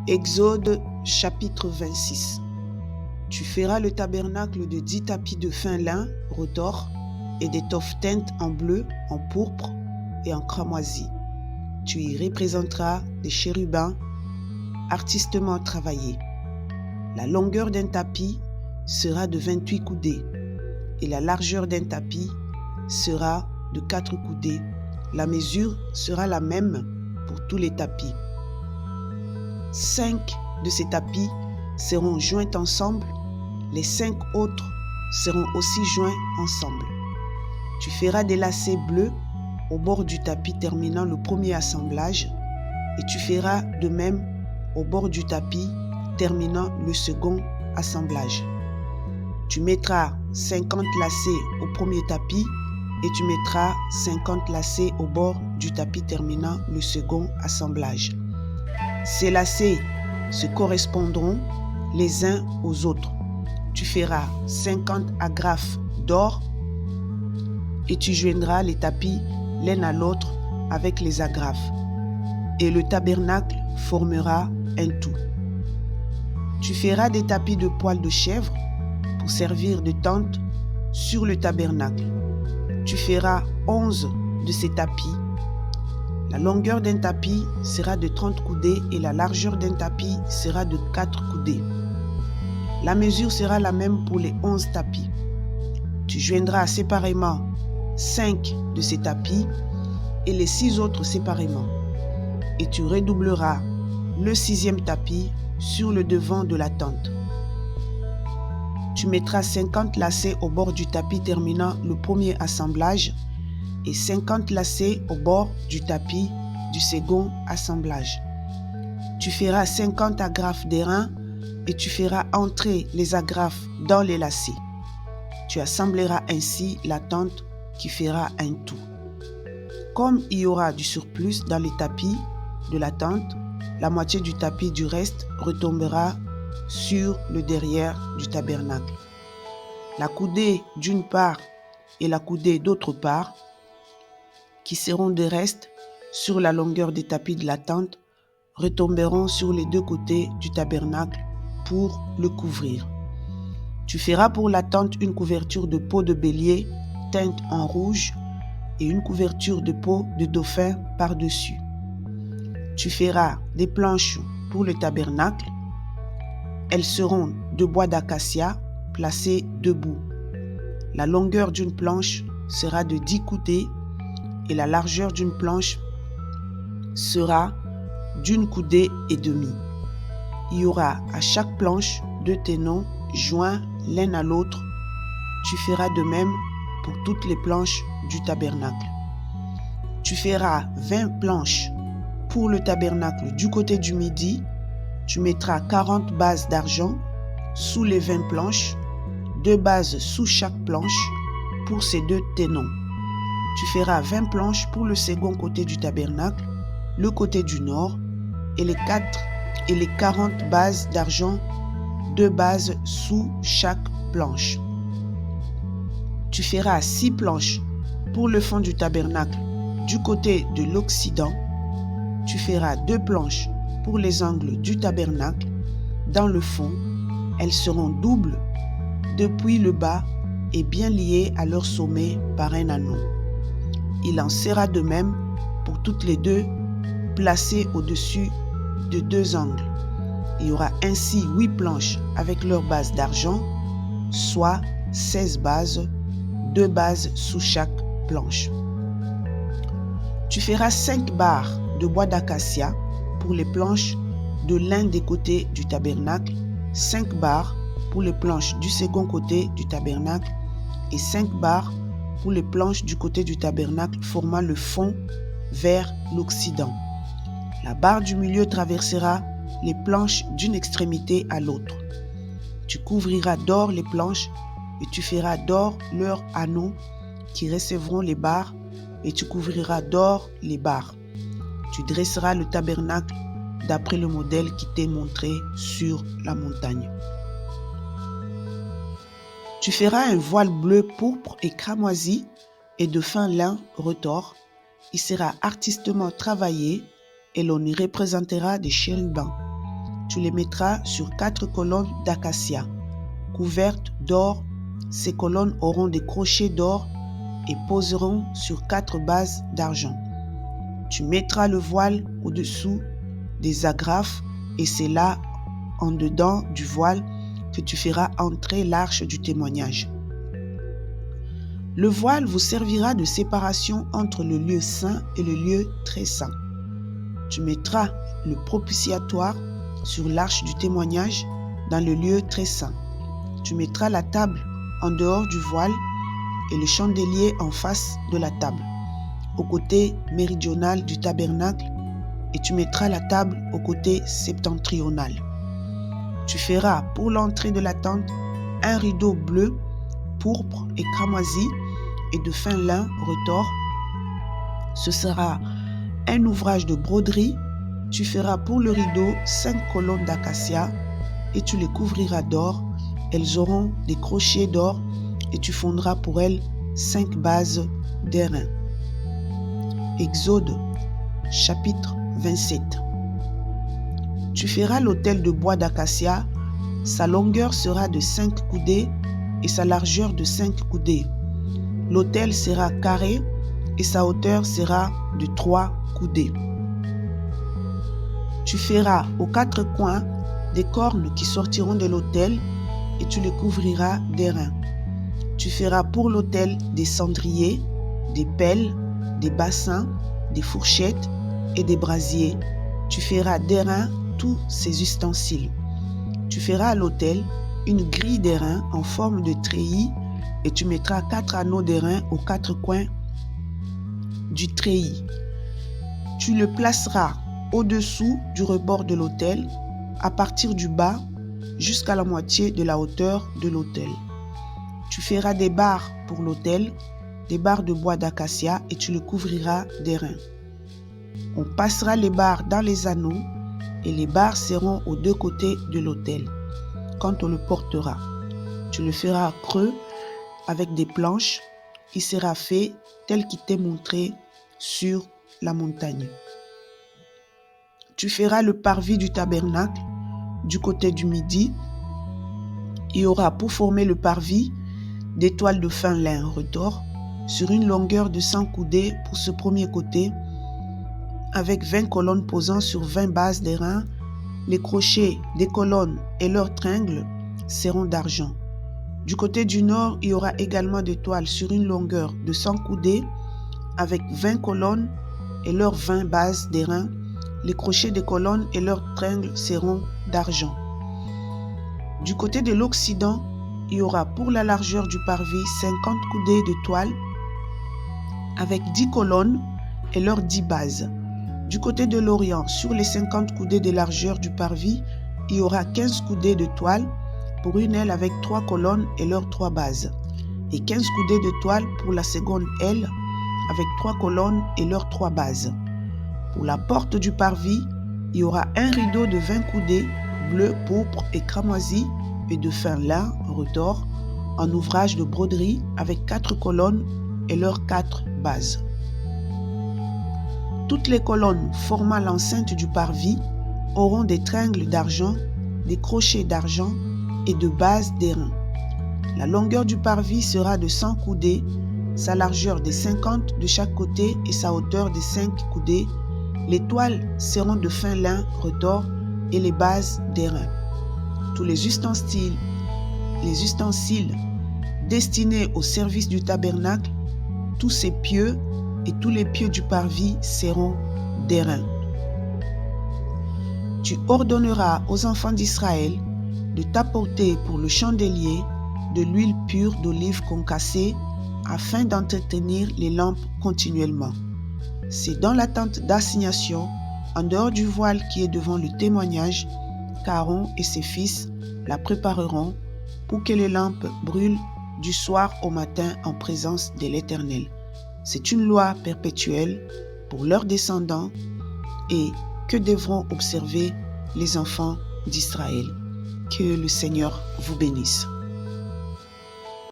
Exode chapitre 26. Tu feras le tabernacle de 10 tapis de fin lin retors et d'étoffes teintes en bleu, en pourpre et en cramoisi. Tu y représenteras des chérubins artistement travaillés. La longueur d'un tapis sera de 28 coudées et la largeur d'un tapis sera de 4 coudées. La mesure sera la même pour tous les tapis. 5 de ces tapis seront joints ensemble, les 5 autres seront aussi joints ensemble. Tu feras des lacets bleus au bord du tapis terminant le premier assemblage et tu feras de même au bord du tapis terminant le second assemblage. Tu mettras 50 lacets au premier tapis et tu mettras 50 lacets au bord du tapis terminant le second assemblage. Ces lacets se correspondront les uns aux autres. Tu feras 50 agrafes d'or et tu joindras les tapis l'un à l'autre avec les agrafes. Et le tabernacle formera un tout. Tu feras des tapis de poils de chèvre pour servir de tente sur le tabernacle. Tu feras 11 de ces tapis. La longueur d'un tapis sera de 30 coudées et la largeur d'un tapis sera de 4 coudées. La mesure sera la même pour les 11 tapis. Tu joindras séparément 5 de ces tapis et les 6 autres séparément. Et tu redoubleras le 6e tapis sur le devant de la tente. Tu mettras 50 lacets au bord du tapis terminant le premier assemblage et 50 lacets au bord du tapis du second assemblage. Tu feras 50 agrafes d'airain et tu feras entrer les agrafes dans les lacets. Tu assembleras ainsi la tente qui fera un tout. Comme il y aura du surplus dans les tapis de la tente, la moitié du tapis du reste retombera sur le derrière du tabernacle. La coudée d'une part et la coudée d'autre part, qui seront de reste sur la longueur des tapis de la tente, retomberont sur les deux côtés du tabernacle pour le couvrir. Tu feras pour la tente une couverture de peau de bélier teinte en rouge et une couverture de peau de dauphin par-dessus. Tu feras des planches pour le tabernacle. Elles seront de bois d'acacia placées debout. La longueur d'une planche sera de 10 coudées et la largeur d'une planche sera d'une coudée et demie. Il y aura à chaque planche 2 ténons joints l'un à l'autre. Tu feras de même pour toutes les planches du tabernacle. Tu feras 20 planches pour le tabernacle du côté du midi. Tu mettras 40 bases d'argent sous les 20 planches, 2 bases sous chaque planche pour ces 2 ténons. Tu feras 20 planches pour le second côté du tabernacle, le côté du nord, et les 40 bases d'argent, 2 bases sous chaque planche. Tu feras 6 planches pour le fond du tabernacle du côté de l'Occident. Tu feras 2 planches pour les angles du tabernacle dans le fond. Elles seront doubles depuis le bas et bien liées à leur sommet par un anneau. Il en sera de même pour toutes les 2 placées au-dessus de 2 angles. Il y aura ainsi 8 planches avec leur base d'argent, soit 16 bases, 2 bases sous chaque planche. Tu feras 5 barres de bois d'acacia pour les planches de l'un des côtés du tabernacle, 5 barres pour les planches du second côté du tabernacle et 5 barres pour les planches du côté du tabernacle formant le fond vers l'Occident. La barre du milieu traversera les planches d'une extrémité à l'autre. Tu couvriras d'or les planches et tu feras d'or leurs anneaux qui recevront les barres et tu couvriras d'or les barres. Tu dresseras le tabernacle d'après le modèle qui t'est montré sur la montagne. Tu feras un voile bleu, pourpre et cramoisi et de fin lin retors. Il sera artistement travaillé et l'on y représentera des chérubins. tu les mettras sur 4 colonnes d'acacia, couvertes d'or. Ces colonnes auront des crochets d'or et poseront sur 4 bases d'argent. Tu mettras le voile au-dessous des agrafes et c'est là, en dedans du voile, que tu feras entrer l'arche du témoignage. Le voile vous servira de séparation entre le lieu saint et le lieu très saint. Tu mettras le propitiatoire sur l'arche du témoignage dans le lieu très saint. Tu mettras la table en dehors du voile et le chandelier en face de la table, au côté méridional du tabernacle, et tu mettras la table au côté septentrional. Tu feras pour l'entrée de la tente un rideau bleu, pourpre et cramoisi et de fin lin retors. Ce sera un ouvrage de broderie. Tu feras pour le rideau 5 colonnes d'acacia et tu les couvriras d'or. Elles auront des crochets d'or et tu fondras pour elles 5 bases d'airain. Exode, chapitre 27. Tu feras l'autel de bois d'acacia. Sa longueur sera de 5 coudées et sa largeur de 5 coudées. L'autel sera carré et sa hauteur sera de 3 coudées. Tu feras aux 4 coins des cornes qui sortiront de l'autel et tu les couvriras d'airain. Tu feras pour l'autel des cendriers, des pelles, des bassins, des fourchettes et des brasiers. Tu feras d'airain tous ces ustensiles. Tu feras à l'autel une grille d'airain en forme de treillis et tu mettras 4 anneaux d'airain aux 4 coins du treillis. Tu le placeras au-dessous du rebord de l'autel, à partir du bas jusqu'à la moitié de la hauteur de l'autel. Tu feras des barres pour l'autel, des barres de bois d'acacia et tu le couvriras d'airain. On passera les barres dans les anneaux et les barres seront aux 2 côtés de l'autel. Quand on le portera, tu le feras creux avec des planches qui sera fait tel qu'il t'est montré sur la montagne. Tu feras le parvis du tabernacle du côté du midi. Il y aura pour former le parvis des toiles de fin lin retors sur une longueur de 100 coudées pour ce premier côté, avec 20 colonnes posant sur 20 bases d'airain. Les crochets des colonnes et leurs tringles seront d'argent. Du côté du nord, il y aura également des toiles sur une longueur de 100 coudées avec 20 colonnes et leurs 20 bases d'airain. Les crochets des colonnes et leurs tringles seront d'argent. Du côté de l'Occident, il y aura pour la largeur du parvis 50 coudées de toile avec 10 colonnes et leurs 10 bases. Du côté de l'Orient, sur les 50 coudées de largeur du parvis, il y aura 15 coudées de toile pour une aile avec 3 colonnes et leurs 3 bases, et 15 coudées de toile pour la seconde aile avec 3 colonnes et leurs 3 bases. Pour la porte du parvis, il y aura un rideau de 20 coudées, bleu, pourpre et cramoisi, et de fin lin retors, en ouvrage de broderie avec 4 colonnes et leurs 4 bases. Toutes les colonnes formant l'enceinte du parvis auront des tringles d'argent, des crochets d'argent et de bases d'airain. La longueur du parvis sera de 100 coudées, sa largeur de 50 de chaque côté et sa hauteur de 5 coudées. Les toiles seront de fin lin retors et les bases d'airain. Tous les ustensiles destinés au service du tabernacle, tous ses pieux et tous les pieux du parvis seront d'airain. Tu ordonneras aux enfants d'Israël de t'apporter pour le chandelier de l'huile pure d'olive concassée afin d'entretenir les lampes continuellement. C'est dans la tente d'assignation, en dehors du voile qui est devant le témoignage, qu'Aaron et ses fils la prépareront pour que les lampes brûlent du soir au matin en présence de l'Éternel. C'est une loi perpétuelle pour leurs descendants et que devront observer les enfants d'Israël. Que le Seigneur vous bénisse.